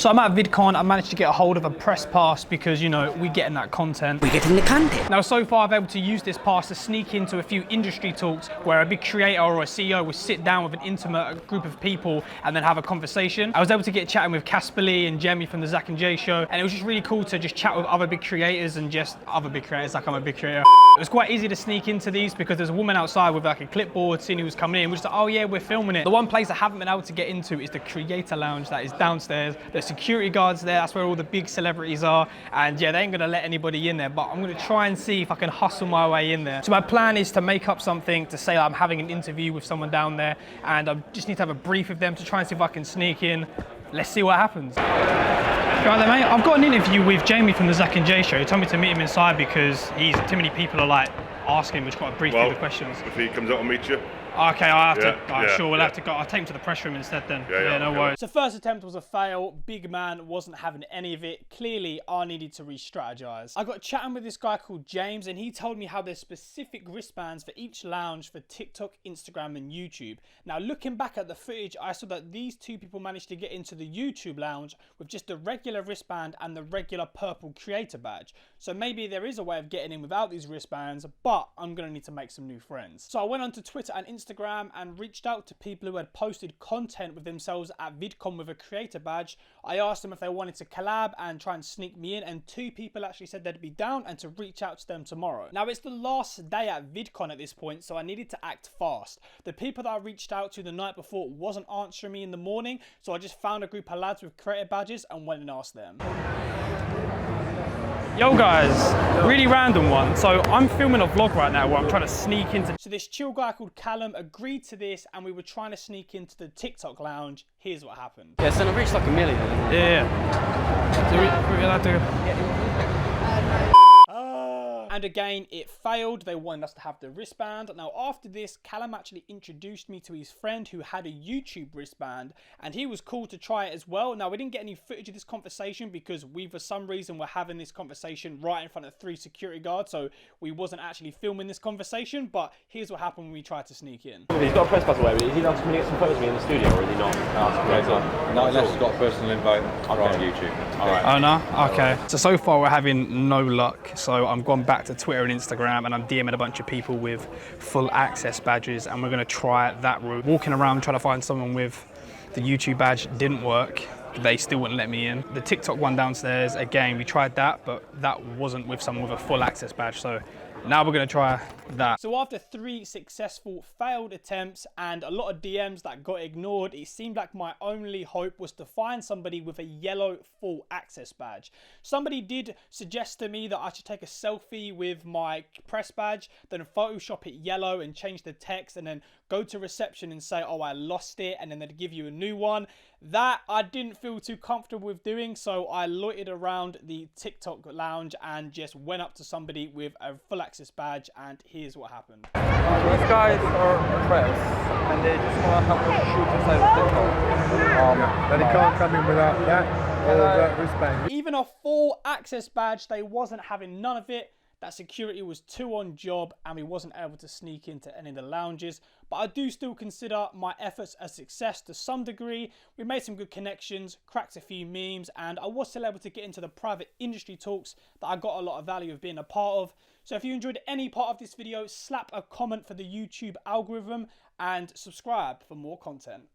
So I'm at Vidcon. I managed to get a hold of a press pass because, you know, we're getting that content. We're getting the content. Now, so far I've been able to use this pass to sneak into a few industry talks where a big creator or a CEO will sit down with an intimate group of people and then have a conversation. I was able to get chatting with Casper Lee and Jamie from the Zach and Jay show, and it was just really cool to just chat with other big creators and just other big creators like I'm a big creator. It was quite easy to sneak into these because there's a woman outside with like a clipboard seeing who was coming in. We're just like, oh yeah, we're filming it. The one place I haven't been able to get into is the creator lounge that is downstairs. There's security guards there, that's where all the big celebrities are. And yeah, they ain't gonna let anybody in there, but I'm gonna try and see if I can hustle my way in there. So my plan is to make up something to say I'm having an interview with someone down there, and I just need to have a brief with them to try and see if I can sneak in. Let's see what happens. Right there, mate. I've got an interview with Jamie from the Zach and Jay show. He told me to meet him inside because too many people are like asking him, which quite a brief few questions. If he comes out and meets you. Okay, I'll have to. Sure, we'll have to go. I'll take him to the press room instead then. Yeah, no worries. So first attempt was a fail. Big man wasn't having any of it. Clearly, I needed to re-strategize. I got chatting with this guy called James, and he told me how there's specific wristbands for each lounge for TikTok, Instagram, and YouTube. Now, looking back at the footage, I saw that these two people managed to get into the YouTube lounge with just the regular wristband and the regular purple creator badge. So maybe there is a way of getting in without these wristbands, but I'm gonna need to make some new friends. So I went onto Twitter and Instagram and reached out to people who had posted content with themselves at VidCon with a creator badge. I asked them if they wanted to collab and try and sneak me in, and 2 people actually said they'd be down and to reach out to them tomorrow. Now it's the last day at VidCon at this point, so I needed to act fast. The people that I reached out to the night before wasn't answering me in the morning, so I just found a group of lads with creator badges and went and asked them. Yo guys, really random one. So I'm filming a vlog right now where I'm trying to sneak into... So this chill guy called Callum agreed to this and we were trying to sneak into the TikTok lounge. Here's what happened. Yeah, so it reached like 1 million. Yeah. So we're allowed to... And again, it failed. They wanted us to have the wristband. Now, after this, Callum actually introduced me to his friend who had a YouTube wristband, and he was cool to try it as well. Now, we didn't get any footage of this conversation because we, for some reason, were having this conversation right in front of 3 security guards, so we wasn't actually filming this conversation, but here's what happened when we tried to sneak in. He's got a press pass away, but is he allowed to come and get some photos of me in the studio, or is he not? Not unless he's got a personal invite from YouTube. All right. Oh no? Okay. So far we're having no luck. So I'm going back to Twitter and Instagram and I'm DMing a bunch of people with full access badges, and we're gonna try that route. Walking around trying to find someone with the YouTube badge didn't work. They still wouldn't let me in. The TikTok one downstairs, again, we tried that, but that wasn't with someone with a full access badge. So now we're gonna try that. So after 3 successful failed attempts and a lot of DMs that got ignored, it seemed like my only hope was to find somebody with a yellow full access badge. Somebody did suggest to me that I should take a selfie with my press badge, then Photoshop it yellow and change the text, and then go to reception and say, oh, I lost it, and then they'd give you a new one. That I didn't feel too comfortable with doing, so I loitered around the TikTok lounge and just went up to somebody with a full access badge, and here's what happened. These guys are press, and they just want to have a shoot inside the TikTok. Then he can't come in without that or that wristband. Even a full access badge, they wasn't having none of it. That security was too on job and we wasn't able to sneak into any of the lounges. But I do still consider my efforts a success to some degree. We made some good connections, cracked a few memes, and I was still able to get into the private industry talks that I got a lot of value of being a part of. So if you enjoyed any part of this video, slap a comment for the YouTube algorithm and subscribe for more content.